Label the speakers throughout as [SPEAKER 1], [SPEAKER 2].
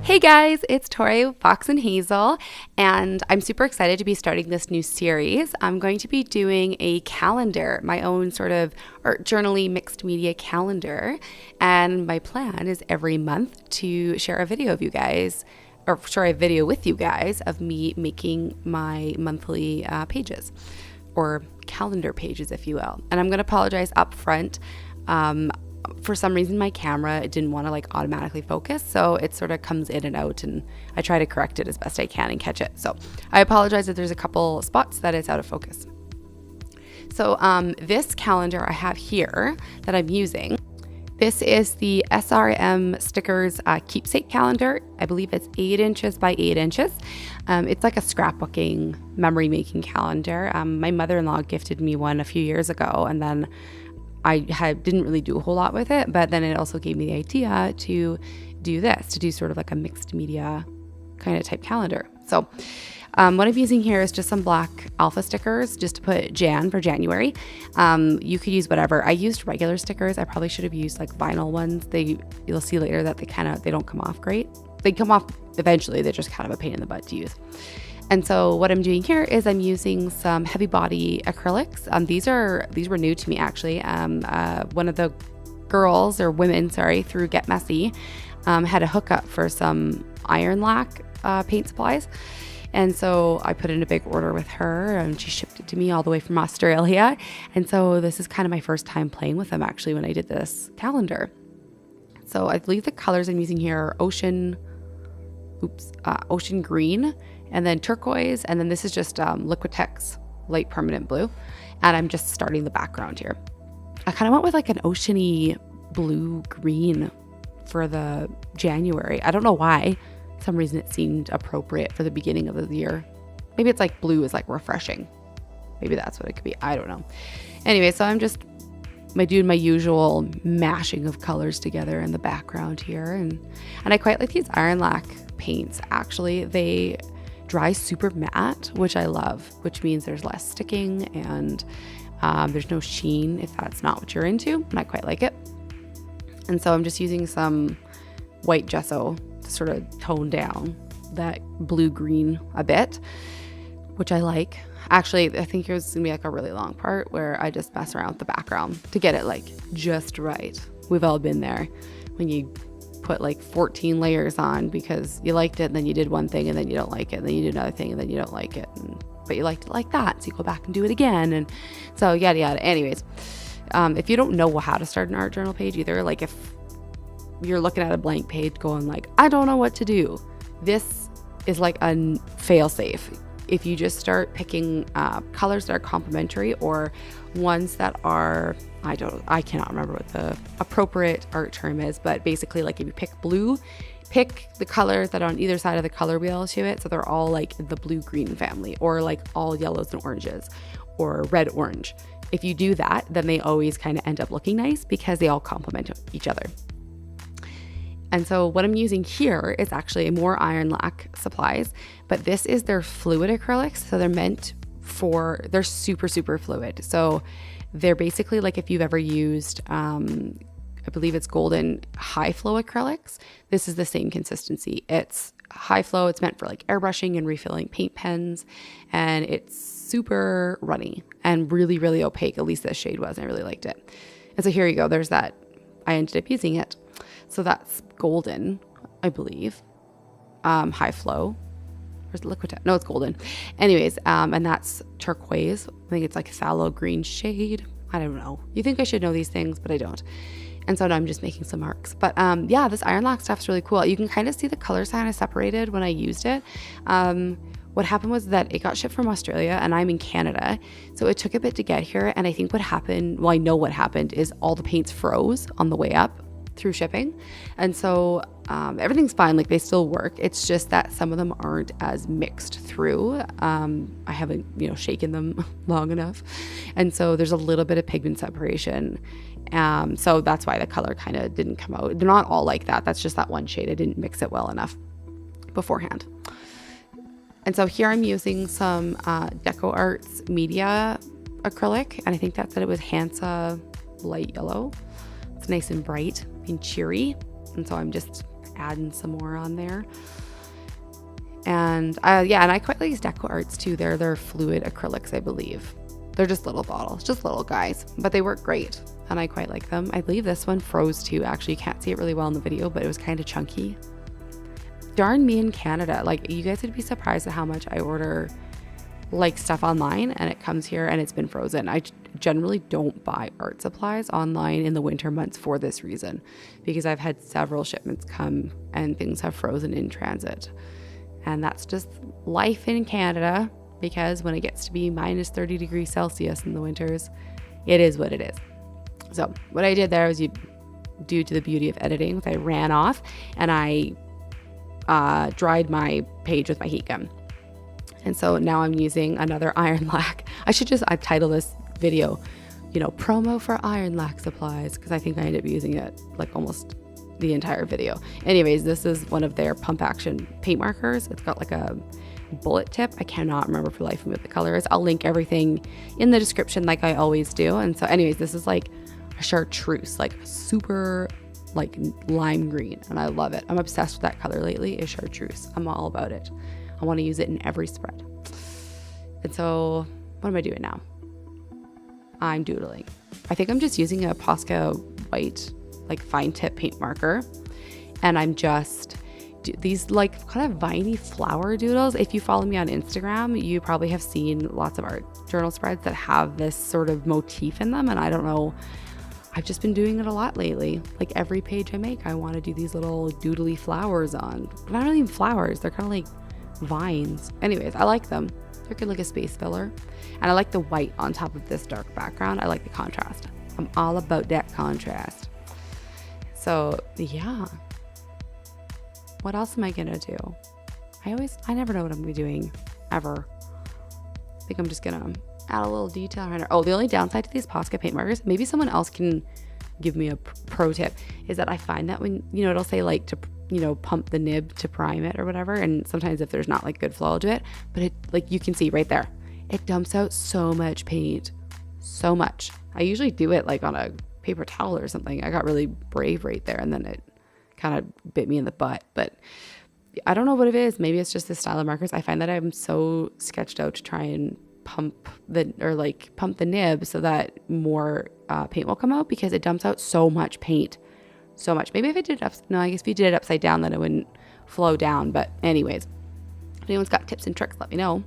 [SPEAKER 1] Hey guys, it's Tori, Fox and Hazel, and I'm super excited to be starting this new series. I'm going to be doing a calendar, my own sort of art journaly mixed media calendar, and my plan is every month to share a video of you guys, or share a video with you guys of me making my monthly pages, or calendar pages, if you will. And I'm going to apologize up front. For some reason my camera didn't want to automatically focus, so it sort of comes in and out, and I try to correct it as best I can and catch it. So I apologize if there's a couple spots that it's out of focus. So this calendar I have here that I'm using, this is the SRM Stickers keepsake calendar. I believe it's 8 inches by 8 inches. It's like a scrapbooking, memory making calendar. My mother-in-law gifted me one a few years ago, and then I didn't really do a whole lot with it, but then it also gave me the idea to do this, to do sort of like a mixed media kind of type calendar. So what I'm using here is just some black alpha stickers just to put Jan for January. You could use whatever. I used regular stickers. I probably should have used like vinyl ones. You'll see later that they don't come off great. They come off eventually. They're just kind of a pain in the butt to use. And so what I'm doing here is I'm using some heavy body acrylics. These were new to me actually. One of the girls or women, through Get Messy, had a hookup for some iron lac paint supplies. And so I put in a big order with her, and she shipped it to me all the way from Australia. And so this is kind of my first time playing with them actually when I did this calendar. So I believe the colors I'm using here are ocean green, and then turquoise, and then this is just Liquitex light permanent blue, and I'm just starting the background here. I kind of went with like an oceany blue green for the January. I don't know why. For some reason it seemed appropriate for the beginning of the year. Maybe it's like blue is like refreshing. Maybe that's what it could be. I don't know. Anyway, so I'm just doing my usual mashing of colors together in the background here, and I quite like these iron lac paints. Actually, they dry super matte, which I love, which means there's less sticking and there's no sheen if that's not what you're into, and I quite like it. And so I'm just using some white gesso to sort of tone down that blue-green a bit, which I like. Actually, I think here's gonna be like a really long part where I just mess around with the background to get it like just right. We've all been there when you put like 14 layers on because you liked it, and then you did one thing and then you don't like it, and then you do another thing and then you don't like it, but you liked it like that, so you go back and do it again, and so yada yada. Anyways, if you don't know how to start an art journal page either, like if you're looking at a blank page going like, I don't know what to do, this is like a fail safe. If you just start picking colors that are complementary, or ones that are, I cannot remember what the appropriate art term is, but basically like if you pick blue, pick the colors that are on either side of the color wheel to it, so they're all like the blue-green family, or like all yellows and oranges, or red-orange. If you do that, then they always kind of end up looking nice because they all complement each other. And so what I'm using here is actually more iron lac supplies, but this is their fluid acrylics. So they're super, super fluid. So they're basically like if you've ever used, I believe it's Golden high flow acrylics. This is the same consistency. It's high flow. It's meant for like airbrushing and refilling paint pens, and it's super runny and really, really opaque. At least this shade was, and I really liked it. And so here you go. There's that. I ended up using it. So that's Golden, I believe, high flow. Where's the liquid? No, it's Golden. Anyways, and that's turquoise. I think it's like a phthalo green shade. I don't know. You think I should know these things, but I don't. And so now I'm just making some marks. But yeah, this iron lac stuff's really cool. You can kind of see the colors kind of separated when I used it. What happened was that it got shipped from Australia, and I'm in Canada. So it took a bit to get here. And I think what happened, well, I know what happened is all the paints froze on the way up through shipping. And so everything's fine, like they still work. It's just that some of them aren't as mixed through. I haven't, shaken them long enough. And so there's a little bit of pigment separation. So that's why the color kind of didn't come out. They're not all like that. That's just that one shade. I didn't mix it well enough beforehand. And so here I'm using some Deco Arts Media acrylic, and I think that said it was Hansa light yellow. It's nice and bright and cheery. And so I'm just adding some more on there. And and I quite like these Deco Arts too. They're fluid acrylics, I believe. They're just little bottles, just little guys, but they work great and I quite like them. I believe this one froze too. Actually, you can't see it really well in the video, but it was kind of chunky. Darn me in Canada. Like, you guys would be surprised at how much I order like stuff online and it comes here and it's been frozen. I generally don't buy art supplies online in the winter months for this reason, because I've had several shipments come and things have frozen in transit. And that's just life in Canada, because when it gets to be minus 30 degrees Celsius in the winters, it is what it is. So what I did there was, due to the beauty of editing, I ran off and I dried my page with my heat gun. And so now I'm using another iron lac. I've titled this video, promo for iron lac supplies, because I think I ended up using it like almost the entire video. Anyways, this is one of their pump action paint markers. It's got like a bullet tip. I cannot remember for the life of me what the color is. I'll link everything in the description like I always do. And so anyways, this is like a chartreuse, like super like lime green, and I love it. I'm obsessed with that color lately, is chartreuse. I'm all about it. I want to use it in every spread. And so what am I doing now? I'm doodling. I think I'm just using a Posca white like fine tip paint marker, and I'm just these like kind of viney flower doodles. If you follow me on Instagram, you probably have seen lots of art journal spreads that have this sort of motif in them, and I don't know, I've just been doing it a lot lately. Like every page I make, I want to do these little doodly flowers on. But not even flowers, they're kind of like vines. Anyways, I like them. They're good, like a space filler. And I like the white on top of this dark background. I like the contrast. I'm all about that contrast. So yeah. What else am I gonna do? I never know what I'm gonna be doing, ever. I think I'm just gonna add a little detail right here. Oh, the only downside to these Posca paint markers, maybe someone else can give me a pro tip, is that I find that when, it'll say like to, pump the nib to prime it or whatever. And sometimes if there's not like good flow to it, but it, like you can see right there, it dumps out so much paint, so much. I usually do it like on a paper towel or something. I got really brave right there, and then it kind of bit me in the butt. But I don't know what it is. Maybe it's just the style of markers. I find that I'm so sketched out to try and pump the nib so that more paint will come out, because it dumps out so much paint, so much. Maybe if I did I guess if you did it upside down, then it wouldn't flow down. But anyways, if anyone's got tips and tricks, let me know.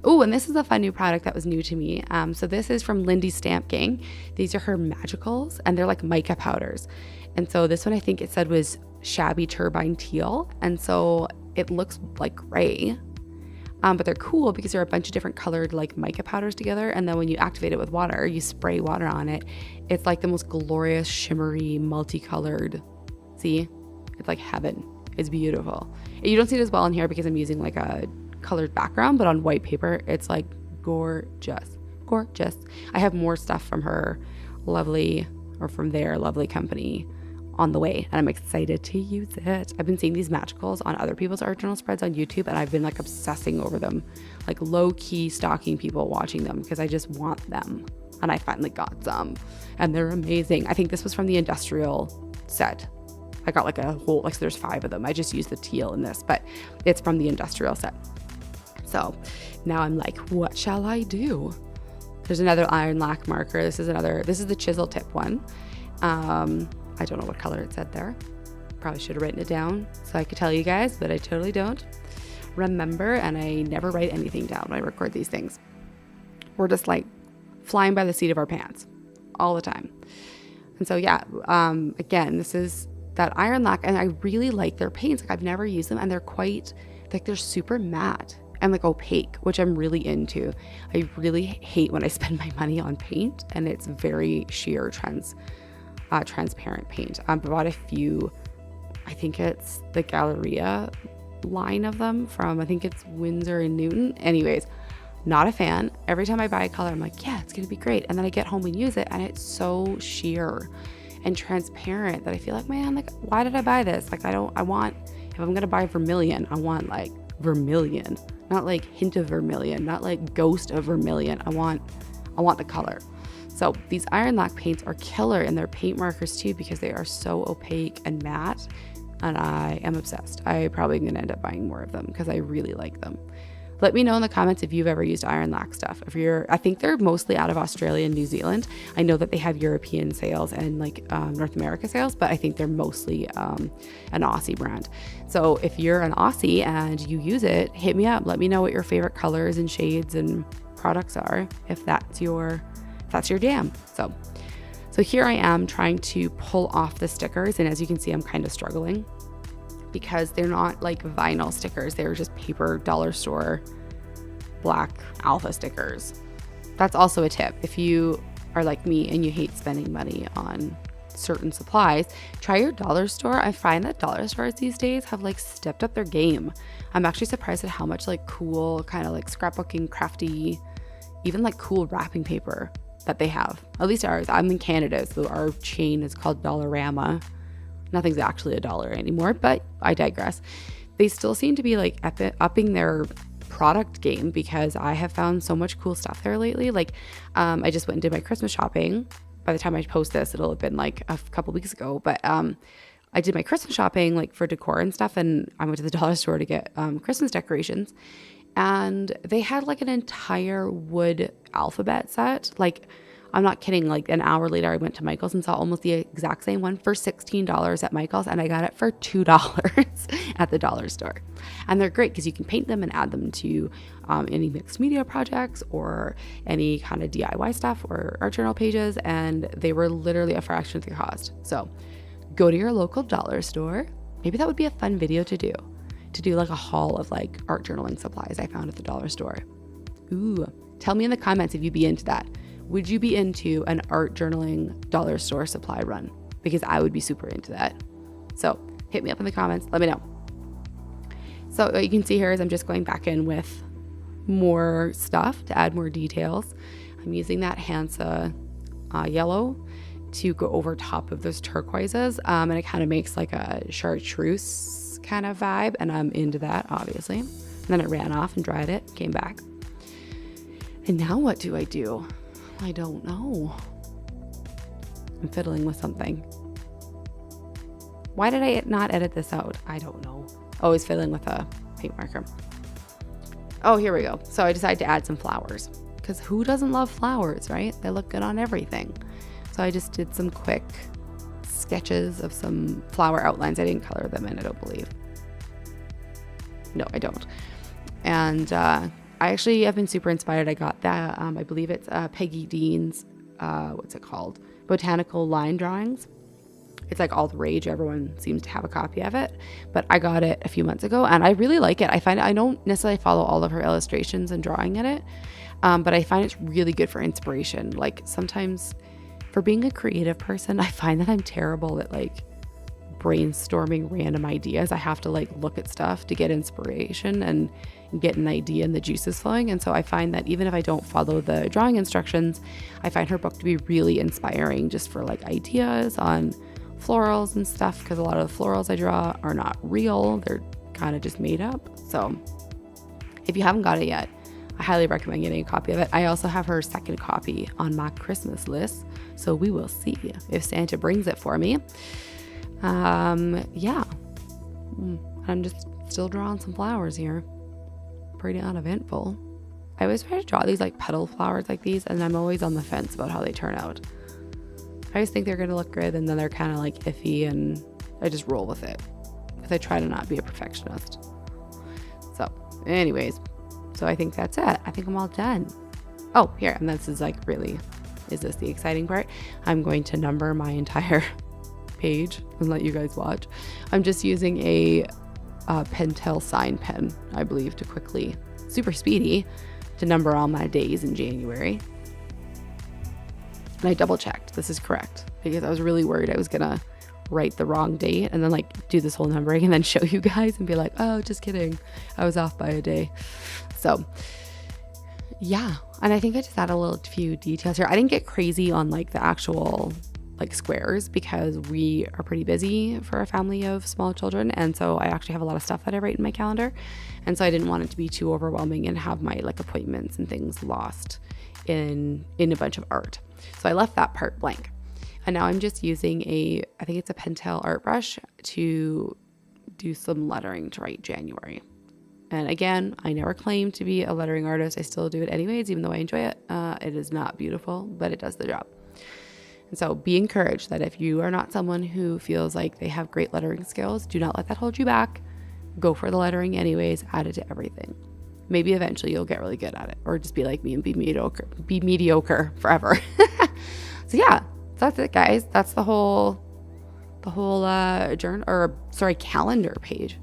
[SPEAKER 1] Oh, and this is a fun new product that was new to me. So this is from Lindy Stamp Gang. These are her magicals, and they're like mica powders. And so this one, I think it said was shabby turbine teal, and so it looks like gray. But they're cool because they're a bunch of different colored like mica powders together, and then when you activate it with water, you spray water on it, it's like the most glorious, shimmery, multicolored. See? It's like heaven. It's beautiful. You don't see it as well in here because I'm using like a colored background, but on white paper, it's like gorgeous. Gorgeous. I have more stuff from their lovely company on the way, and I'm excited to use it. I've been seeing these magicals on other people's art journal spreads on YouTube, and I've been like obsessing over them, like low-key stalking people watching them because I just want them, and I finally got some, and they're amazing. I think this was from the industrial set. I got like a whole, like, so there's 5 of them. I just used the teal in this, but it's from the industrial set. So now I'm like, what shall I do? There's another iron lac marker. This is the chisel tip one. I don't know what color it said there. Probably should have written it down so I could tell you guys, but I totally don't remember, and I never write anything down when I record these things. We're just like flying by the seat of our pants all the time. And so yeah, again, this is that iron lac, and I really like their paints. Like, I've never used them, and they're quite, like, they're super matte and like opaque, which I'm really into. I really hate when I spend my money on paint and it's very sheer transparent paint. I bought a few, I think it's the Galleria line of them from, I think it's Winsor and Newton. Anyways, not a fan. Every time I buy a color, I'm like, yeah, it's gonna be great. And then I get home and use it, and it's so sheer and transparent that I feel like, man, like, why did I buy this? Like, if I'm gonna buy vermilion, I want like vermilion, not like hint of vermilion, not like ghost of vermilion. I want the color. So these iron lac paints are killer in their paint markers too, because they are so opaque and matte. and I am obsessed. I probably going to end up buying more of them because I really like them. Let me know in the comments if you've ever used Iron Lac stuff. I think they're mostly out of Australia and New Zealand. I know that they have European sales and like North America sales, but I think they're mostly an Aussie brand. So if you're an Aussie and you use it, hit me up. Let me know what your favorite colors and shades and products are, if that's your jam. So here I am trying to pull off the stickers, and as you can see, I'm kind of struggling because they're not like vinyl stickers. They're just paper dollar store black alpha stickers. That's also a tip. If you are like me and you hate spending money on certain supplies, try your dollar store. I find that dollar stores these days have like stepped up their game. I'm actually surprised at how much like cool kind of like scrapbooking, crafty, even like cool wrapping paper that they have. At least ours. I'm in Canada, so our chain is called Dollarama. Nothing's actually $1 anymore, but I digress. They still seem to be like upping their product game because I have found so much cool stuff there lately. Like I just went and did my Christmas shopping. By the time I post this, it'll have been like a couple weeks ago, but I did my Christmas shopping like for decor and stuff, and I went to the dollar store to get Christmas decorations, and they had like an entire wood alphabet set. Like, I'm not kidding. Like an hour later, I went to Michael's and saw almost the exact same one for $16 at Michael's, and I got it for $2 at the dollar store. And they're great because you can paint them and add them to any mixed media projects or any kind of DIY stuff or art journal pages, and they were literally a fraction of the cost. So go to your local dollar store. Maybe that would be a fun video to do like a haul of like art journaling supplies I found at the dollar store. Ooh, tell me in the comments if you'd be into that. Would you be into an art journaling dollar store supply run? Because I would be super into that. So hit me up in the comments. Let me know. So what you can see here is I'm just going back in with more stuff to add more details. I'm using that Hansa yellow to go over top of those turquoises. And it kind of makes like a chartreuse kind of vibe. And I'm into that, obviously. And then it ran off and dried it, came back. And now what do? I don't know. I'm fiddling with something. Why did I not edit this out? I don't know. Always fiddling with a paint marker. Oh, here we go. So I decided to add some flowers because who doesn't love flowers, right? They look good on everything. So I just did some quick sketches of some flower outlines. I didn't color them in, I don't believe. No, I don't. And I actually have been super inspired. I got that, I believe it's Peggy Dean's, what's it called? Botanical line drawings. It's like all the rage. Everyone seems to have a copy of it, but I got it a few months ago and I really like it. I don't necessarily follow all of her illustrations and drawing in it, but I find it's really good for inspiration. Like sometimes for being a creative person, I find that I'm terrible at like brainstorming random ideas. I have to like look at stuff to get inspiration and get an idea and the juices flowing. And so I find that even if I don't follow the drawing instructions, I find her book to be really inspiring just for like ideas on florals and stuff, because a lot of the florals I draw are not real. They're kind of just made up. So if you haven't got it yet, I highly recommend getting a copy of it. I also have her second copy on my Christmas list, so we will see if Santa brings it for me. Yeah, I'm just still drawing some flowers here. Pretty uneventful. I always try to draw these like petal flowers like these, and I'm always on the fence about how they turn out. I always think they're gonna look good, and then they're kind of like iffy, and I just roll with it because I try to not be a perfectionist. So anyways, so I think that's it. I think I'm all done. Oh, here, and this is like really, is this the exciting part? I'm going to number my entire page and let you guys watch. I'm just using a Pentel sign pen, I believe, to quickly, super speedy, to number all my days in January. And I double checked this is correct because I was really worried I was gonna write the wrong date and then like do this whole numbering and then show you guys and be like, oh, just kidding, I was off by a day. So yeah, and I think I just add a few details here. I didn't get crazy on like the actual like squares because we are pretty busy for a family of small children, and so I actually have a lot of stuff that I write in my calendar, and so I didn't want it to be too overwhelming and have my like appointments and things lost in a bunch of art. So I left that part blank, and now I'm just using I think it's a Pentel art brush to do some lettering to write January. And again, I never claimed to be a lettering artist. I still do it anyways, even though I enjoy it. It is not beautiful, but it does the job. And so be encouraged that if you are not someone who feels like they have great lettering skills, do not let that hold you back. Go for the lettering anyways, add it to everything. Maybe eventually you'll get really good at it, or just be like me and be mediocre forever. So yeah, that's it, guys. That's the whole calendar page.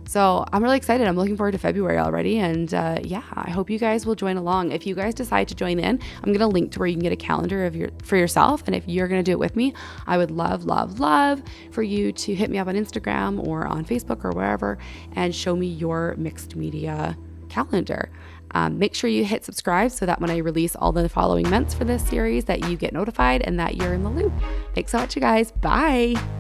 [SPEAKER 1] So I'm really excited. I'm looking forward to February already. And yeah, I hope you guys will join along. If you guys decide to join in, I'm going to link to where you can get a calendar for yourself. And if you're going to do it with me, I would love for you to hit me up on Instagram or on Facebook or wherever and show me your mixed media calendar. Make sure you hit subscribe so that when I release all the following months for this series that you get notified and that you're in the loop. Thanks so much, you guys. Bye.